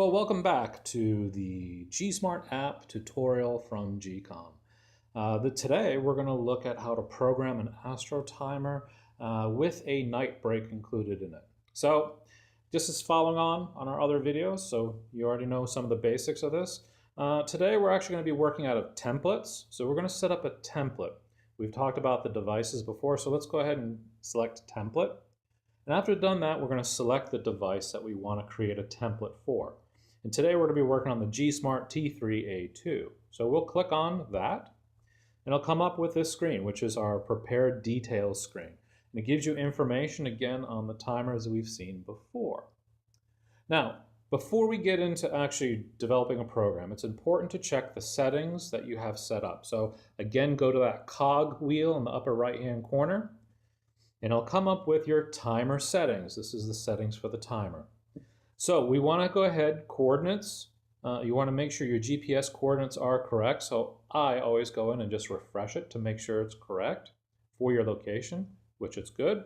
Well, welcome back to the G-Smart app tutorial from Gycom. Today we're going to look at how to program an astro timer with a night break included in it. So just as following on our other videos, so you already know some of the basics of this. Today we're actually going to be working out of templates. So we're going to set up a template. We've talked about the devices before, so let's go ahead and select template. And after we've done that, we're going to select the device that we want to create a template for. And today we're going to be working on the G-Smart T3A2. So we'll click on that, and it'll come up with this screen, which is our prepared details screen. And it gives you information, again, on the timers we've seen before. Now, before we get into actually developing a program, it's important to check the settings that you have set up. So again, go to that cog wheel in the upper right-hand corner, and it'll come up with your timer settings. This is the settings for the timer. So we want to go ahead, coordinates. You want to make sure your GPS coordinates are correct. So I always go in and just refresh it to make sure it's correct for your location, which it's good.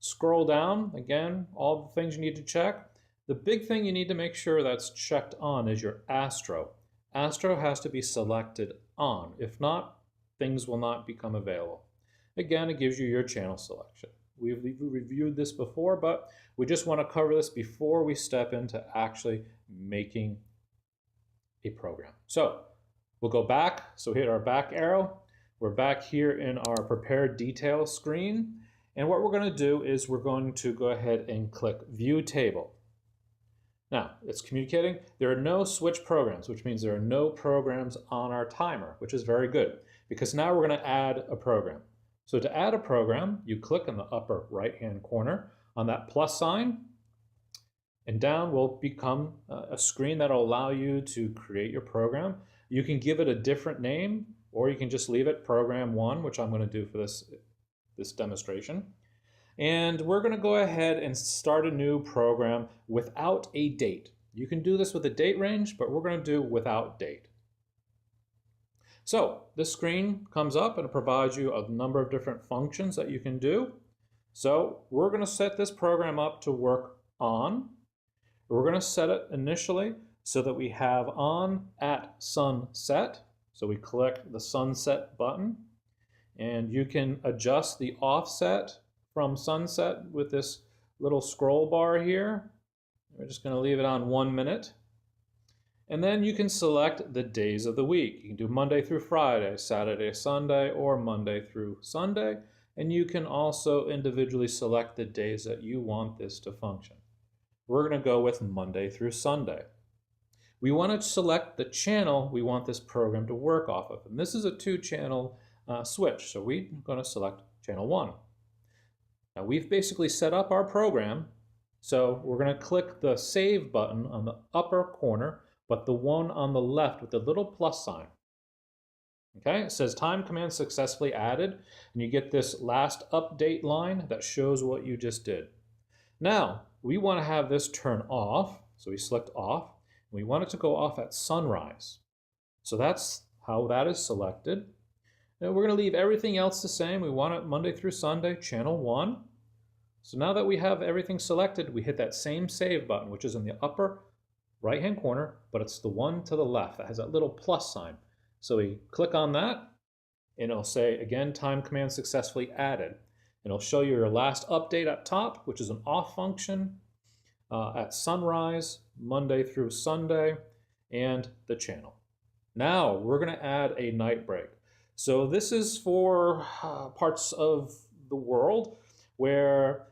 Scroll down, again, all the things you need to check. The big thing you need to make sure that's checked on is your astro. Astro has to be selected on. If not, things will not become available. Again, it gives you your channel selection. We've reviewed this before, but we just want to cover this before we step into actually making a program. So we'll go back. So hit our back arrow. We're back here in our prepared details screen. And what we're going to do is we're going to go ahead and click View Table. Now, it's communicating. There are no switch programs, which means there are no programs on our timer, which is very good because now we're going to add a program. So to add a program, you click in the upper right-hand corner on that plus sign, and down will become a screen that will allow you to create your program. You can give it a different name, or you can just leave it Program 1, which I'm going to do for this demonstration. And we're going to go ahead and start a new program without a date. You can do this with a date range, but we're going to do without date. So this screen comes up and it provides you a number of different functions that you can do. So we're going to set this program up to work on. We're going to set it initially so that we have on at sunset. So we click the sunset button, and you can adjust the offset from sunset with this little scroll bar here. We're just going to leave it on 1 minute. And then you can select the days of the week. You can do Monday through Friday, Saturday, Sunday, or Monday through Sunday. And you can also individually select the days that you want this to function. We're going to go with Monday through Sunday. We want to select the channel we want this program to work off of. And this is a 2-channel switch, so we're going to select channel 1. Now we've basically set up our program, so we're going to click the Save button on the upper corner, but the one on the left with the little plus sign. Okay, it says time command successfully added, and you get this last update line that shows what you just did. Now, we want to have this turn off, so we select off, and we want it to go off at sunrise. So that's how that is selected. Now we're going to leave everything else the same. We want it Monday through Sunday, channel 1. So now that we have everything selected, we hit that same Save button, which is in the upper right-hand corner, but it's the one to the left that has that little plus sign. So we click on that, and it'll say, again, time command successfully added. And it'll show you your last update at top, which is an off function at sunrise, Monday through Sunday, and the channel. Now we're going to add a night break. So this is for parts of the world where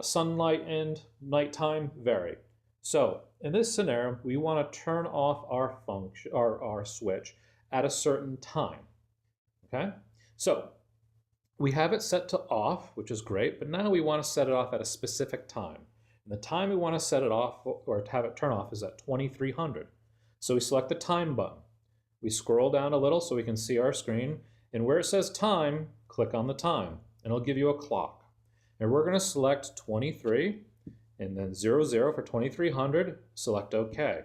sunlight and nighttime vary. So in this scenario, we want to turn off our function, our switch at a certain time. Okay, so we have it set to off, which is great, but now we want to set it off at a specific time. And the time we want to set it off or to have it turn off is at 2300. So we select the time button. We scroll down a little so we can see our screen, and where it says time, click on the time, and it'll give you a clock. And we're going to select 23. And then 00 for 2300, select OK.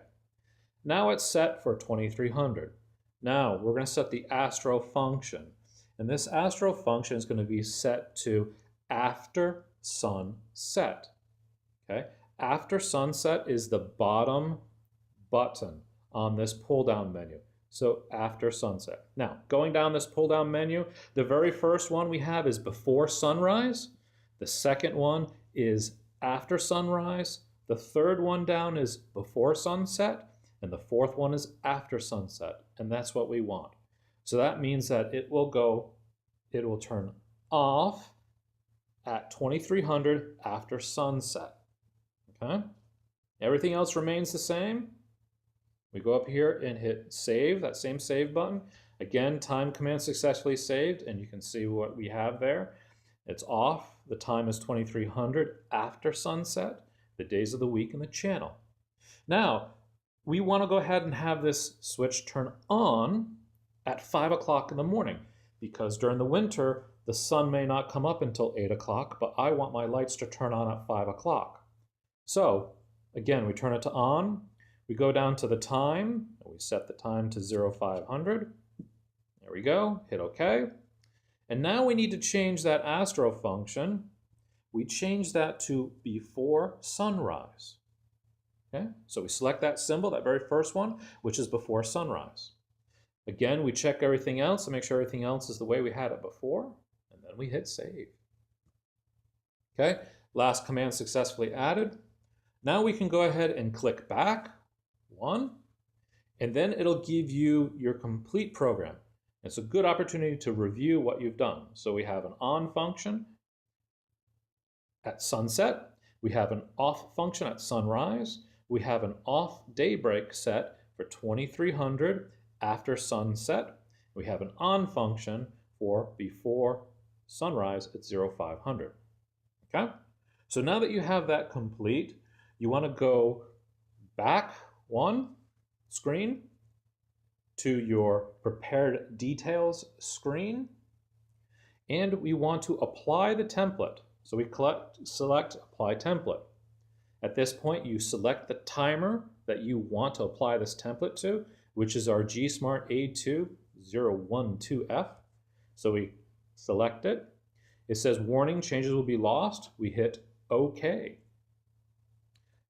Now it's set for 2300. Now we're going to set the astro function. And this astro function is going to be set to after sunset. Okay? After sunset is the bottom button on this pull-down menu. So after sunset. Now, going down this pull-down menu, the very first one we have is before sunrise. The second one is after sunrise. The third one down is before sunset. And the fourth one is after sunset. And that's what we want. So that means that it will turn off at 2300 after sunset. Okay? Everything else remains the same. We go up here and hit save, that same save button. Again, time command successfully saved, and you can see what we have there. It's off. The time is 2300 after sunset, the days of the week, and the channel. Now, we want to go ahead and have this switch turn on at 5 o'clock in the morning, because during the winter, the sun may not come up until 8 o'clock, but I want my lights to turn on at 5 o'clock. So, again, we turn it to on. We go down to the time, and we set the time to 0500. There we go, hit OK. And now we need to change that astro function. We change that to before sunrise. Okay, so we select that symbol, that very first one, which is before sunrise. Again, we check everything else to make sure everything else is the way we had it before, and then we hit save. Okay, last command successfully added. Now we can go ahead and click back. One, and then it'll give you your complete program. It's a good opportunity to review what you've done. So we have an on function at sunset. We have an off function at sunrise. We have an off daybreak set for 2300 after sunset. We have an on function for before sunrise at 0500. Okay? So now that you have that complete, you want to go back one screen to your prepared details screen, and we want to apply the template. So we select apply template. At this point, you select the timer that you want to apply this template to, which is our G-Smart A2012F. So we select it. It says warning, changes will be lost. We hit OK.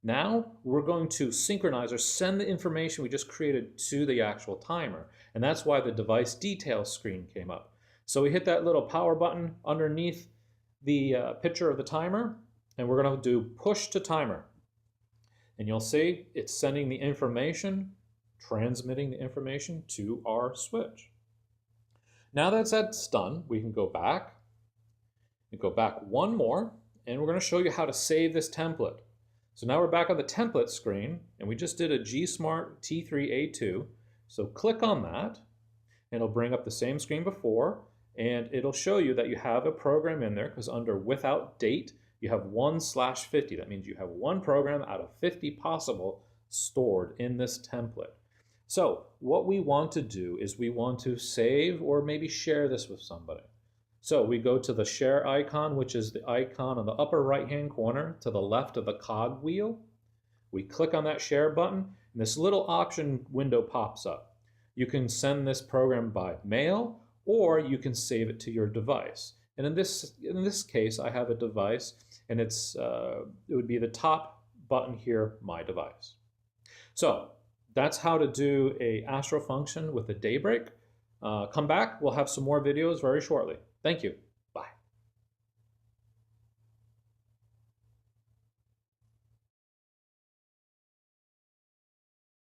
Now we're going to synchronize or send the information we just created to the actual timer. And that's why the device details screen came up. So we hit that little power button underneath the picture of the timer, and we're going to do push to timer. And you'll see it's sending the information, transmitting the information to our switch. Now that that's done, we can go back and go back one more, and we're going to show you how to save this template. So now we're back on the template screen, and we just did a G-Smart T3A2. So click on that, and it'll bring up the same screen before, and it'll show you that you have a program in there, because under without date, you have 1/50. That means you have one program out of 50 possible stored in this template. So what we want to do is we want to save or maybe share this with somebody. So we go to the share icon, which is the icon on the upper right-hand corner to the left of the cog wheel. We click on that share button, and this little option window pops up. You can send this program by mail, or you can save it to your device. And in this case, I have a device, and it would be the top button here, My Device. So that's how to do a astro function with a daybreak. Come back, we'll have some more videos very shortly. Thank you.